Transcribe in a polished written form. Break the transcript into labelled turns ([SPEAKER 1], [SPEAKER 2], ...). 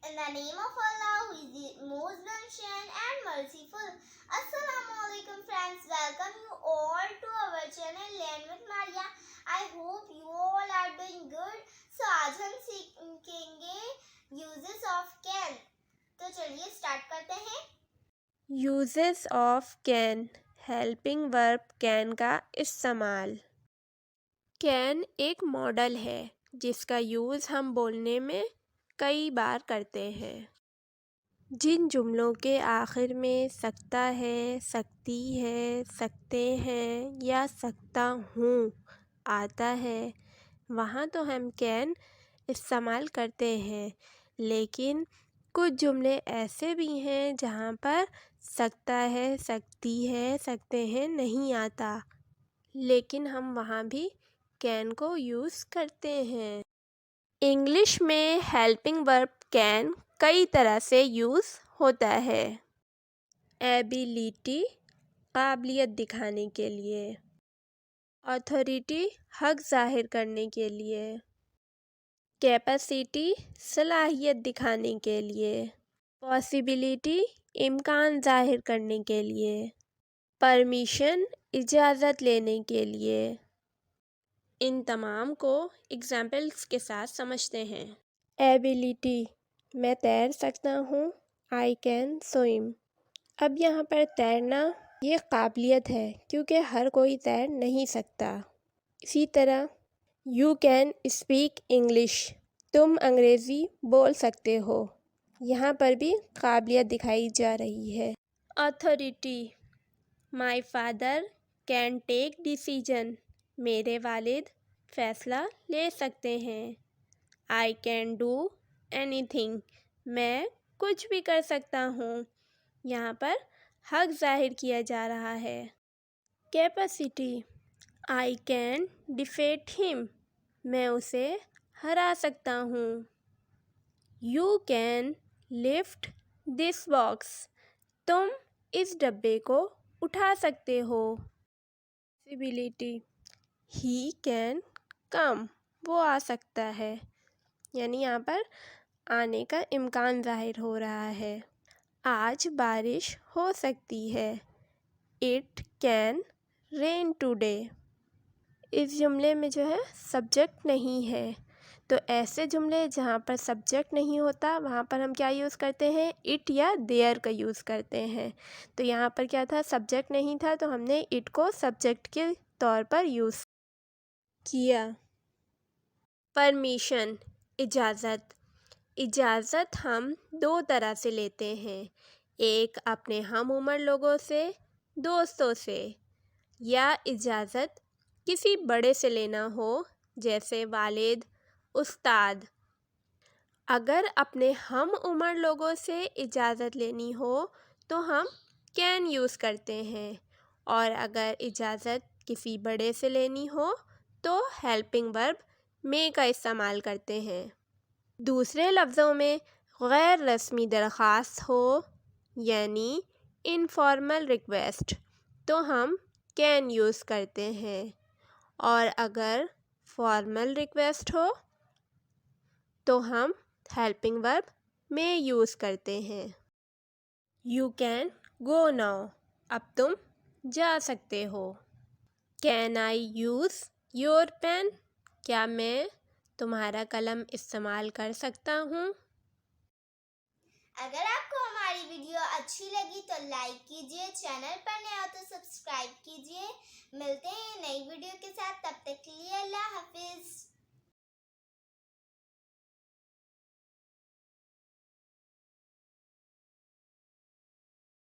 [SPEAKER 1] In the name of Allah, who is the most beneficent and merciful. Assalamu alaikum friends, welcome you all to our channel Learn with Maria. I hope you all are doing good. So आज हम सीखेंगे uses of can. तो चलिए start करते हैं.
[SPEAKER 2] Uses of can, helping verb can का इस्तेमाल. Can एक मॉडल है जिसका यूज़ हम बोलने में कई बार करते हैं. जिन जुमलों के आखिर में सकता है, सकती है, सकते हैं या सकता हूँ आता है, वहाँ तो हम कैन इस्तेमाल करते हैं. लेकिन कुछ जुमले ऐसे भी हैं जहाँ पर सकता है, सकती है, सकते हैं नहीं आता, लेकिन हम वहाँ भी कैन को यूज़ करते हैं. इंग्लिश में हेल्पिंग वर्ब कैन कई तरह से यूज़ होता है. एबिलिटी, काबिलियत दिखाने के लिए. अथॉरिटी, हक जाहिर करने के लिए. कैपेसिटी, सलाहियत दिखाने के लिए. पॉसिबिलिटी, इम्कान जाहिर करने के लिए. परमिशन, इजाज़त लेने के लिए. इन तमाम को एग्जाम्पल्स के साथ समझते हैं. एबिलिटी, मैं तैर सकता हूँ. I can swim. अब यहाँ पर तैरना ये काबिलियत है क्योंकि हर कोई तैर नहीं सकता. इसी तरह यू कैन स्पीक इंग्लिश, तुम अंग्रेज़ी बोल सकते हो. यहाँ पर भी काबिलियत दिखाई जा रही है. Authority, my father can take decision, मेरे वालिद फ़ैसला ले सकते हैं. आई कैन डू एनीथिंग, मैं कुछ भी कर सकता हूँ. यहाँ पर हक जाहिर किया जा रहा है. Capacity, I can defeat him, मैं उसे हरा सकता हूँ. You can lift this box, तुम इस डब्बे को उठा सकते हो. पॉसिबिलिटी, ही कैन कम, वो आ सकता है. यानी यहाँ पर आने का इम्कान ज़ाहिर हो रहा है. आज बारिश हो सकती है. It can rain today. इस जुमले में जो है सब्जेक्ट नहीं है, तो ऐसे जुमले जहाँ पर सब्जेक्ट नहीं होता वहाँ पर हम क्या यूज़ करते हैं, इट या देयर का यूज़ करते हैं. तो यहाँ पर क्या था, सब्जेक्ट नहीं था तो हमने इट को सब्जेक्ट के तौर पर यूज़ किया. परमिशन, इजाज़त. इजाज़त हम दो तरह से लेते हैं. एक अपने हम उम्र लोगों से, दोस्तों से, या इजाज़त किसी बड़े से लेना हो जैसे वालिद, उस्ताद. अगर अपने हम उम्र लोगों से इजाज़त लेनी हो तो हम कैन यूज़ करते हैं, और अगर इजाज़त किसी बड़े से लेनी हो तो हेल्पिंग वर्ब मे का इस्तेमाल करते हैं. दूसरे लफ्ज़ों में गैर रस्मी दरख्वास्त हो यानी इनफॉर्मल रिक्वेस्ट तो हम कैन यूज़ करते हैं, और अगर फॉर्मल रिक्वेस्ट हो तो हम हेल्पिंग वर्ब मे यूज़ करते हैं. यू कैन गो नाउ, अब तुम जा सकते हो. Can I use your pen, क्या मैं तुम्हारा कलम इस्तेमाल कर सकता हूँ.
[SPEAKER 1] अगर आपको हमारी वीडियो अच्छी लगी तो लाइक कीजिए, चैनल पर नए हो तो सब्सक्राइब कीजिए. मिलते हैं नई वीडियो के साथ, तब तक के लिए अल्लाह हाफिज़.